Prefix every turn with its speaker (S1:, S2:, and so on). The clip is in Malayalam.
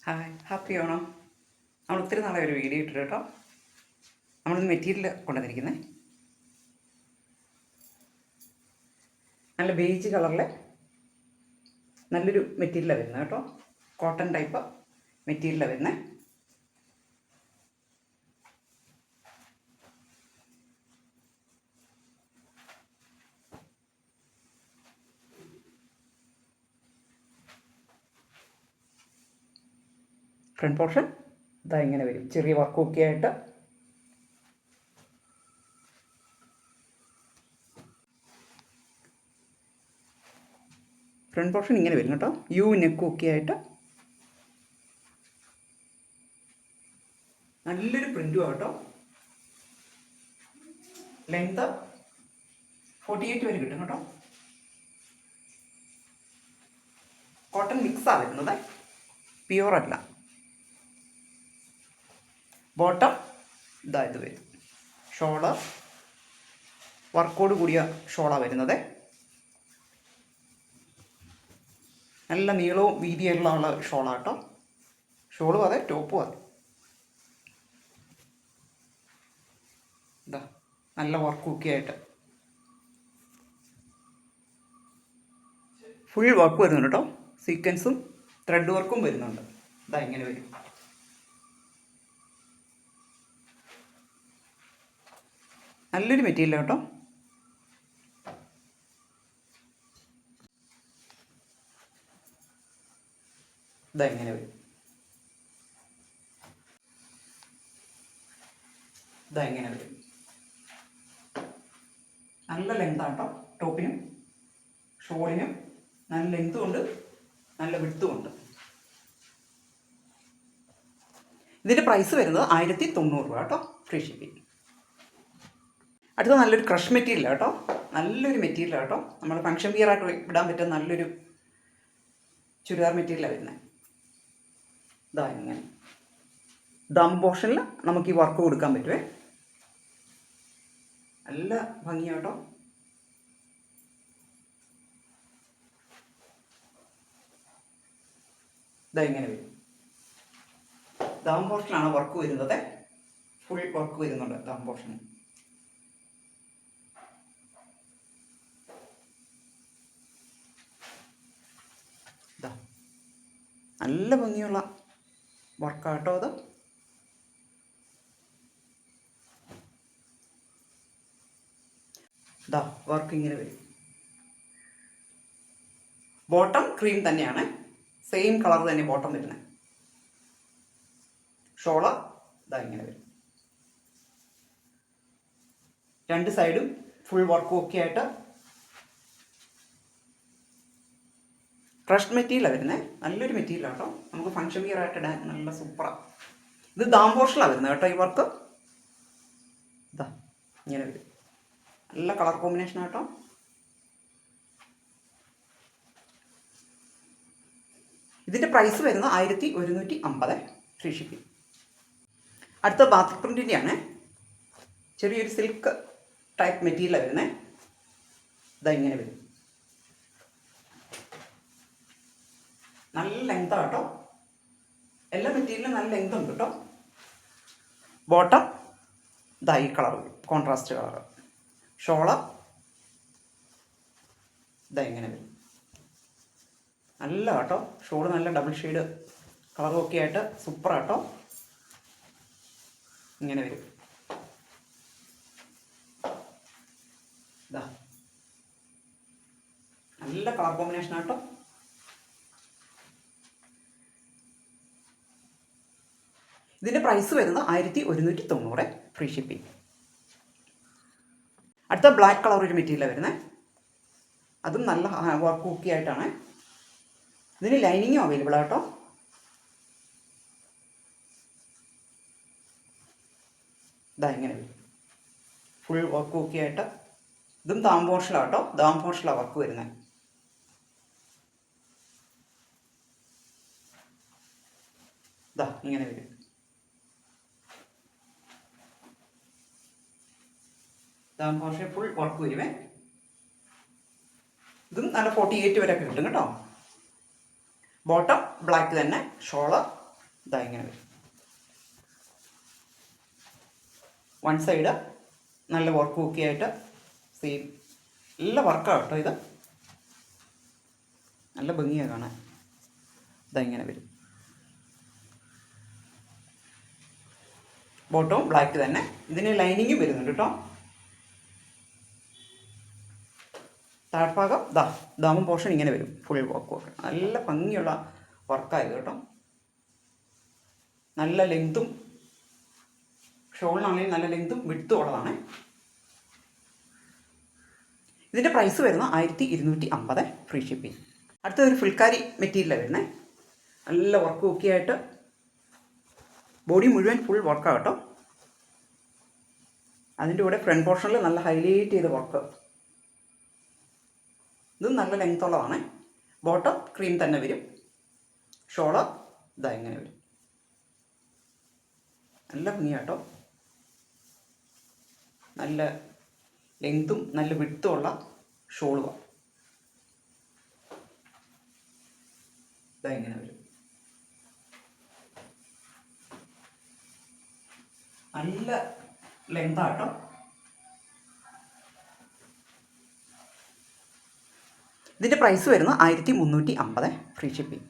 S1: ഹായ്, ഹാപ്പി ആണോ? നമ്മൾ ഒത്തിരി നാളെ ഒരു വീഡിയോ ഇട്ടിട്ട് കേട്ടോ. നമ്മളിന്ന് മെറ്റീരിയൽ കൊണ്ടുവന്നിരിക്കുന്നത് നല്ല ബേജ് കളറിലെ നല്ലൊരു മെറ്റീരിയലാണ് വരുന്നത് കേട്ടോ. കോട്ടൺ ടൈപ്പ് മെറ്റീരിയലാണ് വരുന്നത്. ഫ്രണ്ട് പോർഷൻ ഇതാ ഇങ്ങനെ വരും, ചെറിയ വർക്കൊക്കെ ആയിട്ട്. ഫ്രണ്ട് പോർഷൻ ഇങ്ങനെ വരും കേട്ടോ, യു നെക്കൊക്കെ ആയിട്ട്. നല്ലൊരു പ്രിൻറ്റും ആട്ടോ. ലെങ്ത് 48 വരെ കിട്ടും കേട്ടോ. കോട്ടൺ മിക്സാണ് വരുന്നത്, പ്യുവർ അല്ല. ബോട്ടം ഇതാ ഇത് വരും. ഷോള് വർക്കോട് കൂടിയ ഷോളാണ് വരുന്നത്. നല്ല നീളവും വീതിയുള്ള ഷോളാണ് കേട്ടോ. ഷോളും അതെ, ടോപ്പും അതെ. ഇതാ നല്ല വർക്കൊക്കെ ആയിട്ട് ഫുൾ വർക്ക് വരുന്നുണ്ട് കേട്ടോ. സീക്വൻസും ത്രെഡ് വർക്കും വരുന്നുണ്ട്. ഇതാ ഇങ്ങനെ വരും. നല്ലൊരു മെറ്റീരിയൽ കേട്ടോ. ഇതാ ഇങ്ങനെ വരും. ഇതാ ഇങ്ങനെ വരും. നല്ല ലെങ്താണ് കേട്ടോ. ടോപ്പിനും ഷോളിനും നല്ല ലെങ്ത്തും ഉണ്ട്, നല്ല വിഡ്ത്തും ഉണ്ട്. ഇതിൻ്റെ പ്രൈസ് വരുന്നത് 1090 രൂപ കേട്ടോ, ഫ്രീ ഷിപ്പിംഗ്. അടുത്ത നല്ലൊരു ക്രഷ് മെറ്റീരിയൽ കേട്ടോ. നല്ലൊരു മെറ്റീരിയൽ കേട്ടോ. നമ്മൾ ഫങ്ഷൻ വിയർ ആയിട്ട് ഇടാൻ പറ്റുന്ന നല്ലൊരു ചുരിദാർ മെറ്റീരിയലാണ് വരുന്നത്. ഇതാ ഇങ്ങനെ ദം പോർഷനിൽ നമുക്ക് ഈ വർക്ക് കൊടുക്കാൻ പറ്റുമേ. നല്ല ഭംഗിയാട്ടോ. ഇതാ ഇങ്ങനെ വരും. ദം പോർഷനാണ് വർക്ക് വരുന്നത്. ഫുൾ വർക്ക് വരുന്നുണ്ട് ദം പോർഷൻ. ഇതാ നല്ല ഭംഗിയുള്ള വർക്കാട്ടോ അത്. ഇതാ വർക്ക് ഇങ്ങനെ വരും. ബോട്ടം ക്രീം തന്നെയാണ്, സെയിം കളർ തന്നെ ബോട്ടം വരുന്നത്. ഷോള് ഇതാ ഇങ്ങനെ വരും. രണ്ട് സൈഡും ഫുൾ വർക്കും ഒക്കെ ആയിട്ട്. ക്രഷ്ഡ് മെറ്റീരിയലാണ് വരുന്നത്. നല്ലൊരു മെറ്റീരിയലാണ് കേട്ടോ. നമുക്ക് ഫങ്ഷൻ വിയർ ആയിട്ട് ഇടാൻ നല്ല സൂപ്പറാണ്. ഇത് ദാം പോർഷനിലാണ് വരുന്നത് കേട്ടോ. ഈ വർക്ക് ഇതാ ഇങ്ങനെ വരും. നല്ല കളർ കോമ്പിനേഷൻ ആട്ടോ. ഇതിൻ്റെ പ്രൈസ് വരുന്നത് 1150, ഫ്രീ ഷിപ്പിംഗ്. അടുത്ത ബാത്തിക് പ്രിൻറ്റിൻ്റെയാണ്. ചെറിയൊരു സിൽക്ക് ടൈപ്പ് മെറ്റീരിയലാണ് വരുന്നത്. ഇതാ ഇങ്ങനെ വരും. നല്ല ലെങ്താണ് കേട്ടോ. എല്ലാ മെറ്റീരിയലും നല്ല ലെങ്ത് ഉണ്ട് കേട്ടോ. ബോട്ടം ഇതാ ഈ കളർ വരും, കോൺട്രാസ്റ്റ് കളർ. ഷോള് ഇതാ ഇങ്ങനെ വരും. നല്ല കേട്ടോ. ഷോള് നല്ല ഡബിൾ ഷെയ്ഡ് കളറും ഒക്കെ ആയിട്ട് സൂപ്പറാട്ടോ. ഇങ്ങനെ വരും. ഇതാ നല്ല കളർ കോമ്പിനേഷൻ ആട്ടോ. ഇതിൻ്റെ പ്രൈസ് വരുന്നത് 1190, ഫ്രീ ഷിപ്പിംഗ്. അടുത്ത ബ്ലാക്ക് കളർ ഒരു മെറ്റീരിയലാണ് വരുന്നത്. അതും നല്ല വർക്ക് കുക്കി ആയിട്ടാണ്. ഇതിന് ലൈനിങ്ങും അവൈലബിൾ ആട്ടോ. ഇതാ ഇങ്ങനെ വരും. ഫുൾ വർക്ക് കുക്കി ആയിട്ട്. ഇതും ദാം പോർഷനിലാട്ടോ. ദാം പോർഷനിലാണ് വർക്ക് വരുന്നത്. ഇതാ ഇങ്ങനെ വരും. Dham portion full work വരുമേ. ഇതും നല്ല 48 വരെ കിട്ടും കേട്ടോ. ബോട്ടം ബ്ലാക്ക് തന്നെ. ഷോള് ഇതാ ഇങ്ങനെ വരും. വൺ സൈഡ് നല്ല വർക്ക് ആയിട്ട് സെയിം നല്ല വർക്കാണ് കേട്ടോ. ഇത് നല്ല ഭംഗിയാണ് കാണാൻ. ഇതാ ഇങ്ങനെ വരും. ബോട്ടവും ബ്ലാക്ക് തന്നെ. ഇതിന് ലൈനിങ്ങും വരുന്നുണ്ട് കേട്ടോ. താഴ്ഭാഗം ദാമം പോർഷൻ ഇങ്ങനെ വരും. ഫുൾ വർക്ക് നല്ല ഭംഗിയുള്ള വർക്കായത് കേട്ടോ. നല്ല ലെങ്തും ഷോളിനാണെങ്കിൽ നല്ല ലെങ്തും വിഡ്ത്തും ഉള്ളതാണ്. ഇതിൻ്റെ പ്രൈസ് വരുന്നത് 1250 ഫ്രീ ഷിപ്പിംഗ്. അടുത്തൊരു ഫുൾക്കാരി മെറ്റീരിയലാണ് വരുന്നത്. നല്ല വർക്ക് ആയിട്ട് ബോഡി മുഴുവൻ ഫുൾ വർക്കാണ് കേട്ടോ. അതിൻ്റെ കൂടെ ഫ്രണ്ട് പോർഷനിൽ നല്ല ഹൈലൈറ്റ് ചെയ്ത വർക്ക്. ഇതും നല്ല ലെങ്ത് ഉള്ളതാണ്. ബോട്ടം ക്രീം തന്നെ വരും. ഷോള് ഇതാ ഇങ്ങനെ വരും. നല്ല ഭംഗിയാട്ടോ. നല്ല ലെങ്തും നല്ല വിഡ്ത്തും ഉള്ള ഷോളുമാണ്. ഇതാ ഇങ്ങനെ വരും. നല്ല ലെങ്താട്ടോ. ഇതിൻ്റെ പ്രൈസ് വരുന്നത് 1350 ഫ്രീ ഷിപ്പിംഗ്.